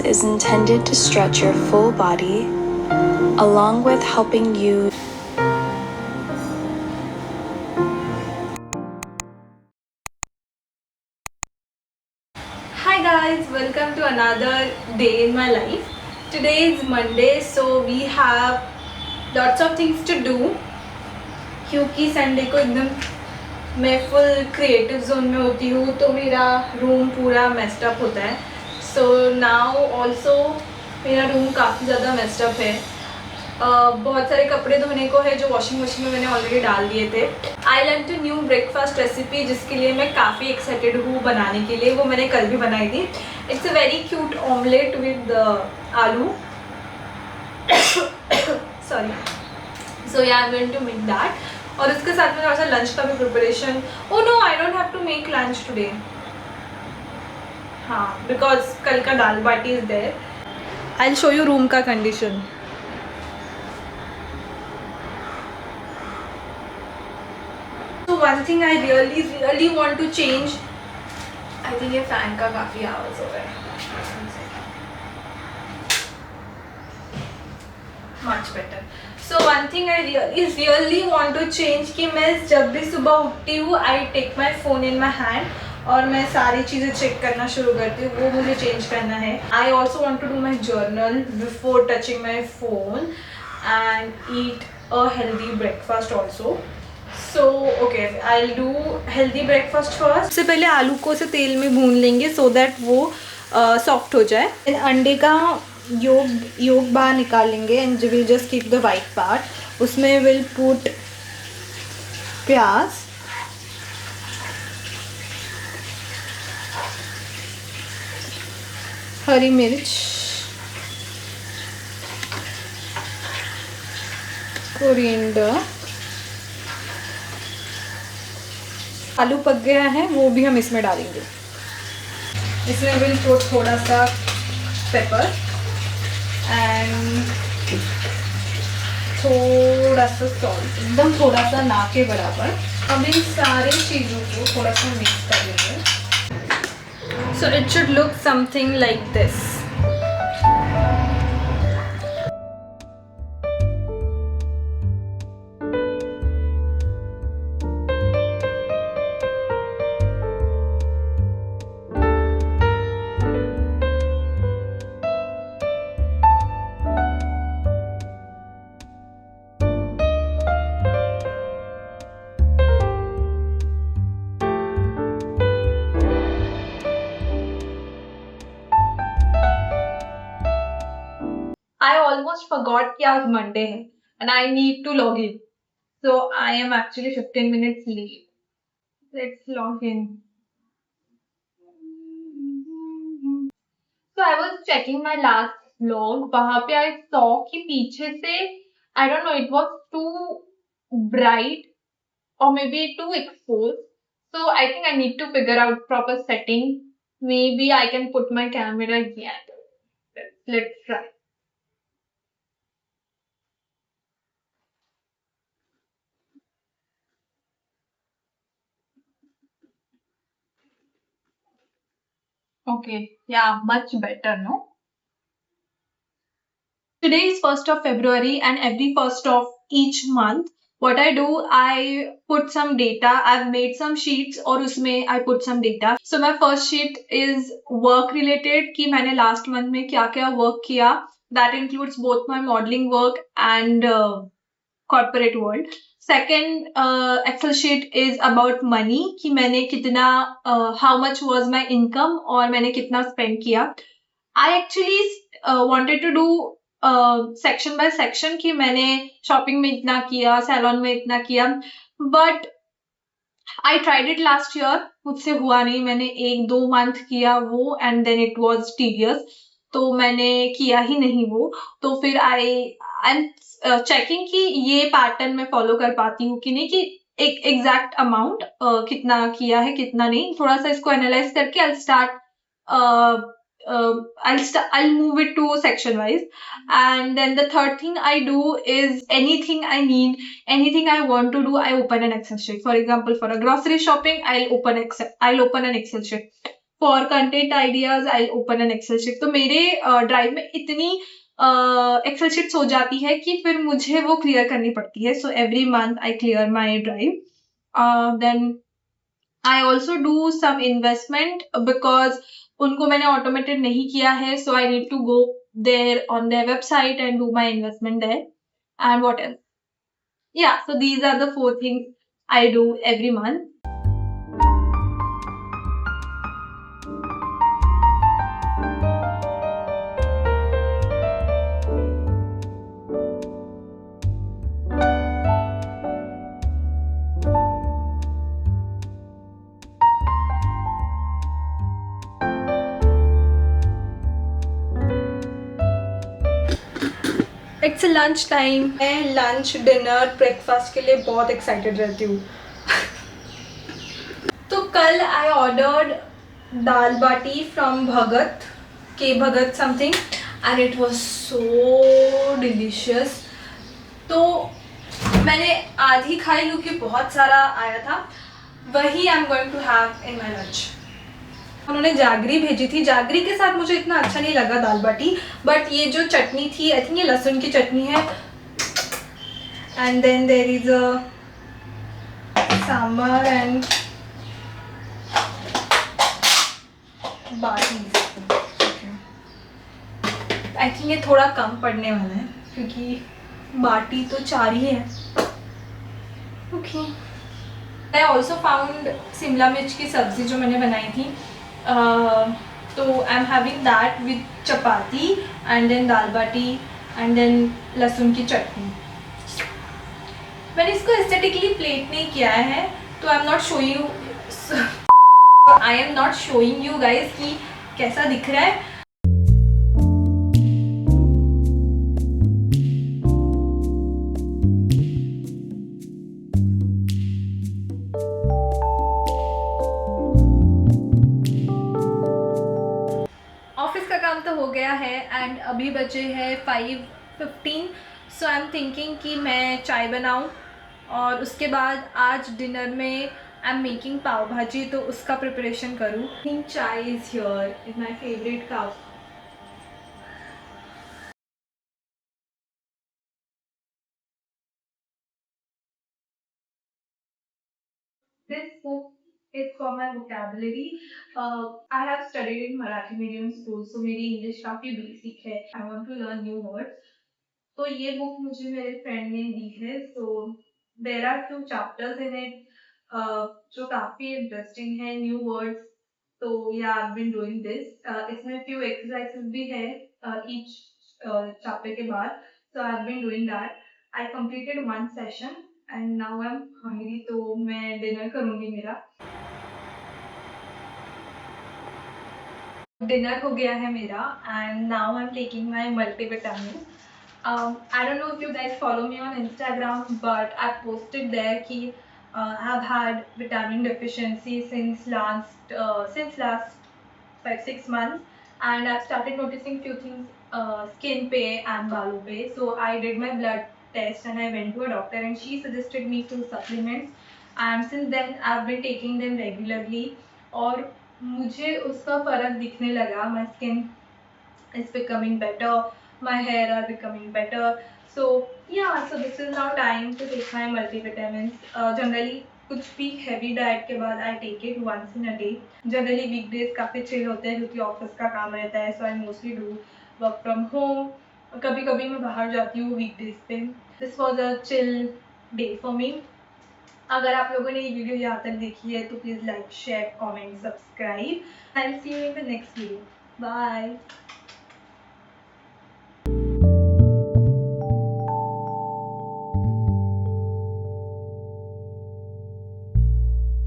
is intended to stretch your full body, along with helping you. Hi guys, welcome to another day in my life. Today is Monday, so we have lots of things to do. क्योंकि Sunday को एकदम मैं full creative zone में होती हूँ, तो मेरा room पूरा मेस्ड अप होता है. सो नाउ ऑल्सो मेरा रूम काफ़ी ज़्यादा मेस्ड अप है. बहुत सारे कपड़े धोने को है जो वॉशिंग मशीन में मैंने ऑलरेडी डाल दिए थे. I learn two new breakfast recipe जिसके लिए मैं काफ़ी एक्साइटेड हूँ बनाने के लिए. वो मैंने कल भी बनाई थी. It's a very cute omelette with aloo. Sorry. So yeah I am going to make that. और उसके साथ में थोड़ा सा लंच का भी preparation. Oh no, I don't have to make lunch today. हाँ, बिकॉज कल का dal baati is there. I will show you room का condition. So one thing I really want to change. I think ये फैन का काफ़ी आवाज़ हो रहा है. Much better. So one thing I really want to change कि मैं जब भी सुबह उठती हूँ I take my phone in my hand और मैं सारी चीज़ें चेक करना शुरू करती हूँ. वो मुझे चेंज करना है. I also want to do my journal before touching my phone and eat a healthy breakfast also. So okay, I'll do healthy breakfast first. सबसे पहले आलू को से तेल में भून लेंगे so that वो सॉफ्ट हो जाए. अंडे का योग बाहर निकाल लेंगे and we'll just keep the white part. उसमें we'll put प्याज, हरी मिर्च, कोरिएंडर. आलू पक गया है, वो भी हम इसमें डालेंगे. इसमें विल पुट थोड़ा सा पेपर एंड थोड़ा सा सॉल्ट, एकदम थोड़ा सा ना के बराबर. अब इन सारी चीज़ों को थोड़ा सा मिक्स कर लेंगे. So it should look something like this. I almost forgot कि आज Monday है and I need to log in. So I am actually 15 minutes late. Let's log in. So I was checking my last vlog. वहाँ पे I saw कि पीछे से I don't know, it was too bright or maybe too exposed. So I think I need to figure out proper setting. Maybe I can put my camera here. Let's try. Okay, yeah, much better, no? Today is 1st of February and every 1st of each month, what I do, I put some data. I've made some sheets और उसमें I put some data. So my first sheet is work related कि मैंने last month में क्या क्या work किया. That includes both my modeling work and corporate world. Second Excel sheet is about money कि मैंने कितना how much was my income और मैंने कितना spend किया. I actually wanted to do section by section कि मैंने शॉपिंग में इतना किया, सैलून में इतना किया. But I tried it last year, मुझसे हुआ नहीं. मैंने 1-2 मंथ किया वो and then it was tedious, तो मैंने किया ही नहीं वो. तो फिर आई एम चेकिंग कि ये पैटर्न मैं फॉलो कर पाती हूँ कि नहीं, कि एक एग्जैक्ट अमाउंट कितना किया है कितना नहीं. थोड़ा सा इसको एनालाइज करके I start I'll move it to section wise. And then the third thing I do is anything I need, anything I want to do, I open an Excel sheet. For example, for a grocery shopping, I'll open an Excel sheet. For content ideas I open an Excel sheet. तो मेरे drive में इतनी Excel sheets हो जाती है कि फिर मुझे वो क्लियर करनी पड़ती है। So every month I clear my drive. Then I also do some investment because उनको मैंने ऑटोमेटेड नहीं किया है, so I need to go there on their website and do my investment there and what else. Yeah, so these are the 4 things I do every month. It's lunch time. मैं lunch dinner breakfast के लिए बहुत excited रहती हूँ। तो कल I ordered dal baati from Bhagat के Bhagat something and it was so delicious. तो मैंने आधी खाई क्योंकि बहुत सारा आया था। वही I am going to have in my lunch. उन्होंने जागरी भेजी थी, जागरी के साथ मुझे इतना अच्छा नहीं लगा दाल बाटी, बट ये जो चटनी थी आई थिंक ये लहसुन की चटनी है। And then there is a sambar and bati. I think ये थोड़ा कम पड़ने वाला है क्योंकि बाटी तो 4 ही है। ओके। आई ऑल्सो फाउंड शिमला मिर्च की सब्जी जो मैंने बनाई थी। तो I am having that with chapati and then dal bati and then लहसुन की चटनी। मैंने इसको एस्थेटिकली प्लेट नहीं किया है, तो I am not showing you guys कि कैसा दिख रहा है। ऑफिस का काम तो हो गया है एंड अभी बजे है 5:15। सो आई एम थिंकिंग कि मैं चाय बनाऊं और उसके बाद आज डिनर में आई एम मेकिंग पाव भाजी, तो उसका प्रिपरेशन करूं। आई थिंक चाय is here, is my favourite cup. This book is for my vocabulary. I have studied in Marathi medium school, so मेरी इंग्लिश काफ़ी बेसिक है। I want to learn new words. तो ये book मुझे मेरे friend ने दी है। So there are few chapters in it जो काफ़ी इंटरेस्टिंग है, न्यू वर्ड्स। तो yeah I been doing this. इसमें फ्यू एक्सरसाइजेस भी है ईच चैप्टर के बाद। So I been doing that. I completed 1 session and now I am hungry, तो मैं डिनर करूँगी मेरा। डिनर हो गया है मेरा and now I am taking my multivitamin. I don't know if you guys follow me on Instagram, but I posted there कि I've had vitamin deficiency since last 5-6 months, and I've started noticing few things skin पे and बालों पे. So I did my blood test and I went to a doctor and she suggested me few supplements, and since then I've been taking them regularly और मुझे उसका फ़र्क दिखने लगा। My skin is becoming better, my hair are becoming better. So yeah, so this is now time to take my multivitamins. Generally कुछ भी heavy diet के बाद I take it once in a day. Generally weekdays काफ़ी chill होते हैं क्योंकि office का काम रहता है, so I mostly do work from home. कभी कभी मैं बाहर जाती हूँ weekdays पे। This was a chill day for me. अगर आप लोगों ने ये वीडियो यहाँ तक देखी है तो please like, share, comment, subscribe. I'll see you in the next video. Bye.